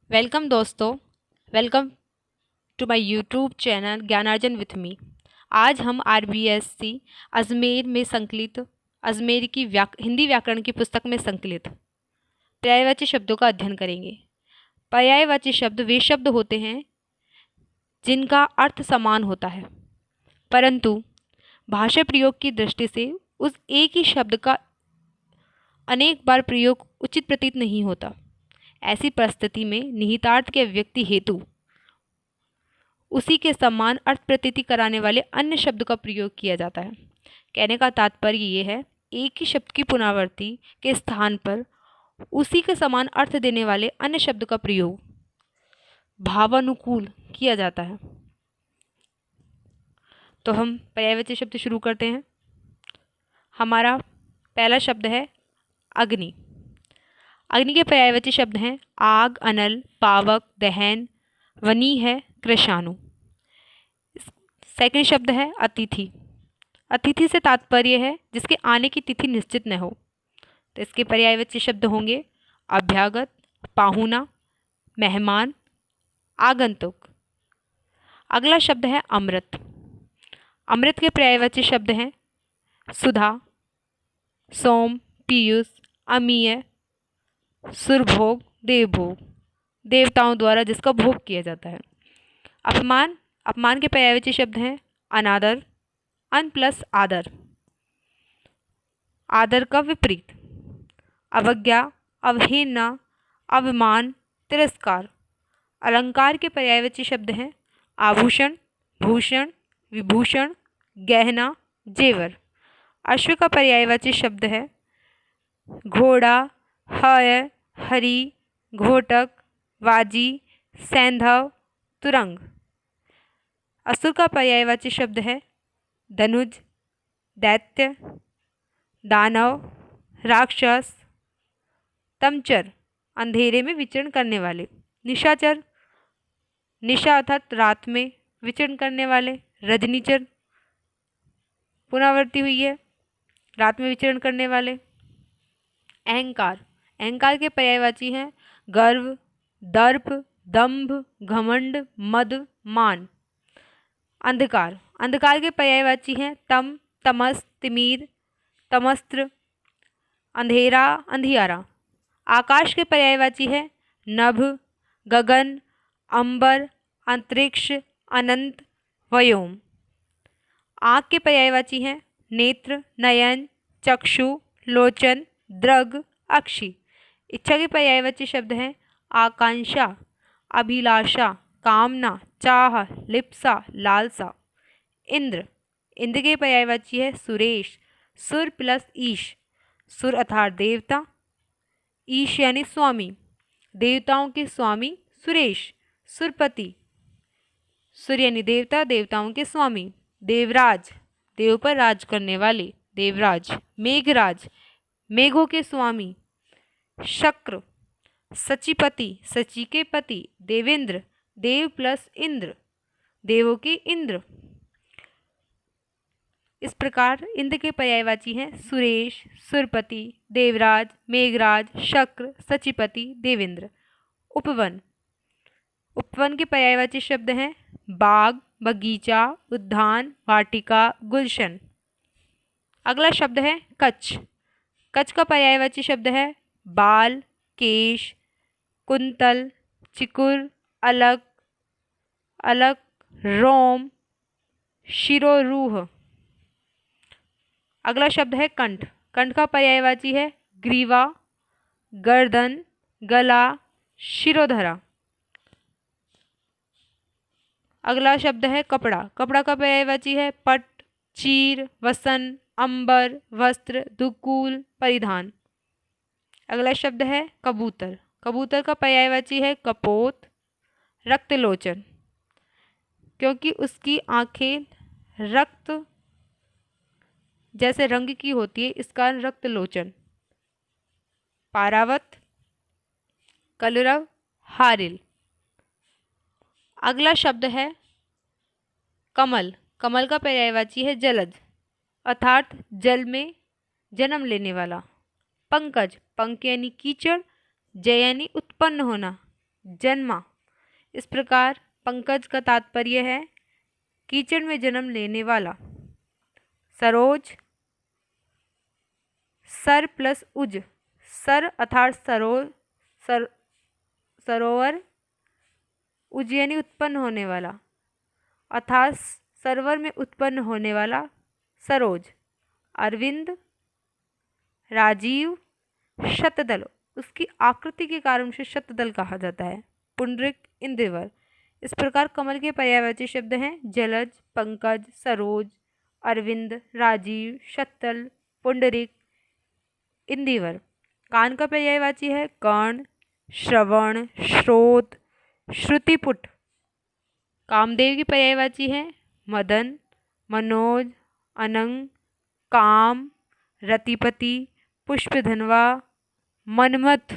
Welcome दोस्तों। Welcome to my YouTube channel Gyanarjan with me. आज हम आरबीएससी अजमेर में संकलित अजमेर की हिंदी व्याकरण की पुस्तक में संकलित पर्यायवाची शब्दों का अध्ययन करेंगे। पर्यायवाची शब्द वे शब्द होते हैं जिनका अर्थ समान होता है, परंतु भाषा प्रयोग की दृष्टि से उस एक ही शब्द का अनेक बार प्रयोग उचित प्रतीत नहीं होता। ऐसी परिस्थिति में निहितार्थ के व्यक्ति हेतु उसी के समान अर्थ प्रतीति कराने वाले अन्य शब्द का प्रयोग किया जाता है। कहने का तात्पर्य ये है, एक ही शब्द की पुनरावृत्ति के स्थान पर उसी के समान अर्थ देने वाले अन्य शब्द का प्रयोग भावानुकूल किया जाता है। तो हम पर्यायवाची शब्द शुरू करते हैं। हमारा पहला शब्द है अग्नि। अग्नि के पर्यायवाची शब्द हैं आग, अनल, पावक, दहन, वनी है, कृशाणु। सेकंड शब्द है अतिथि। अतिथि से तात्पर्य है जिसके आने की तिथि निश्चित न हो, तो इसके पर्यायवाची शब्द होंगे अभ्यागत, पाहुना, मेहमान, आगंतुक। अगला शब्द है अमृत। अमृत के पर्यायवाची शब्द हैं सुधा, सोम, पीयूष, अमीय, सुरभोग, देवभोग, देवताओं द्वारा जिसका भोग किया जाता है। अपमान। अपमान के पर्यायवाची शब्द हैं अनादर, अन प्लस आदर, आदर का विपरीत। अवज्ञा, अवहेलना, अवमान, तिरस्कार। अलंकार के पर्यायवाची शब्द हैं आभूषण, भूषण, विभूषण, गहना, जेवर। अश्व का पर्यायवाची शब्द है घोड़ा, हय, हरि, घोटक, वाजी, सैंधव, तुरंग। असुर का पर्यायवाची शब्द है धनुज, दैत्य, दानव, राक्षस, तमचर, अंधेरे में विचरण करने वाले। निशाचर, निशा अर्थात रात में विचरण करने वाले। रजनीचर, पुनरावृत्ति हुई है, रात में विचरण करने वाले। अहंकार। अहंकार के पर्यायवाची हैं गर्व, दर्प, दंभ, घमंड, मद, मान। अंधकार। अंधकार के पर्यायवाची हैं तम, तमस, तिमिर, तमस्त्र, अंधेरा, अंधियारा। आकाश के पर्यायवाची है नभ, गगन, अंबर, अंतरिक्ष, अनंत, व्योम। आँख के पर्यायवाची हैं नेत्र, नयन, चक्षु, लोचन, दृग, अक्षि। इच्छा के पर्यायवाची शब्द हैं आकांक्षा, अभिलाषा, कामना, चाह, लिप्सा, लालसा। इंद्र। इंद्र के पर्यायवाची है सुरेश, सुर प्लस ईश। सुर अर्थात देवता, ईश यानी स्वामी, देवताओं के स्वामी सुरेश। सुरपति, सुर यानी देवता, देवताओं के स्वामी। देवराज, देव पर राज करने वाले, देवराज। मेघराज, मेघों के स्वामी। शक्र, सचिपति, सची के पति। देवेंद्र, देव प्लस इंद्र, देवों के इंद्र। इस प्रकार इंद्र के पर्यायवाची हैं सुरेश, सुरपति, देवराज, मेघराज, शक्र, सचिपति, देवेंद्र। उपवन। उपवन के पर्यायवाची शब्द हैं बाग, बगीचा, उद्यान, वाटिका, गुलशन। अगला शब्द है कच्छ। कच्छ का पर्यायवाची शब्द है बाल, केश, कुंतल, चिकुर, अलग, अलग, रोम, शिरोरूह। अगला शब्द है कंठ। कंठ का पर्यायवाची है ग्रीवा, गर्दन, गला, शिरोधरा। अगला शब्द है कपड़ा। कपड़ा का पर्यायवाची है पट, चीर, वसन, अंबर, वस्त्र, दुकूल, परिधान। अगला शब्द है कबूतर। कबूतर का पर्यायवाची है कपोत, रक्तलोचन, क्योंकि उसकी आंखें रक्त जैसे रंग की होती है, इस कारण रक्तलोचन। पारावत, कलरव, हारिल। अगला शब्द है कमल। कमल का पर्यायवाची है जलज, अर्थात जल में जन्म लेने वाला। पंकज, पंक यानी कीचड़, जय यानी उत्पन्न होना, जन्मा। इस प्रकार पंकज का तात्पर्य है कीचड़ में जन्म लेने वाला। सरोज, सर प्लस उज, सर अर्थात सरोवर, उज यानी उत्पन्न होने वाला, अर्थात सरोवर में उत्पन्न होने वाला सरोज। अरविंद, राजीव, शतदल, उसकी आकृति के कारण उसे शतदल कहा जाता है। पुंडरिक, इंद्रवर। इस प्रकार कमल के पर्यायवाची शब्द हैं जलज, पंकज, सरोज, अरविंद, राजीव, शतदल, पुंडरिक, इंदिवर। कान का पर्यायवाची है कर्ण, श्रवण, श्रोत, श्रुतिपुट। कामदेव की पर्यायवाची है मदन, मनोज, अनंग, काम, रतिपति, पुष्पधनवा, मनमथ।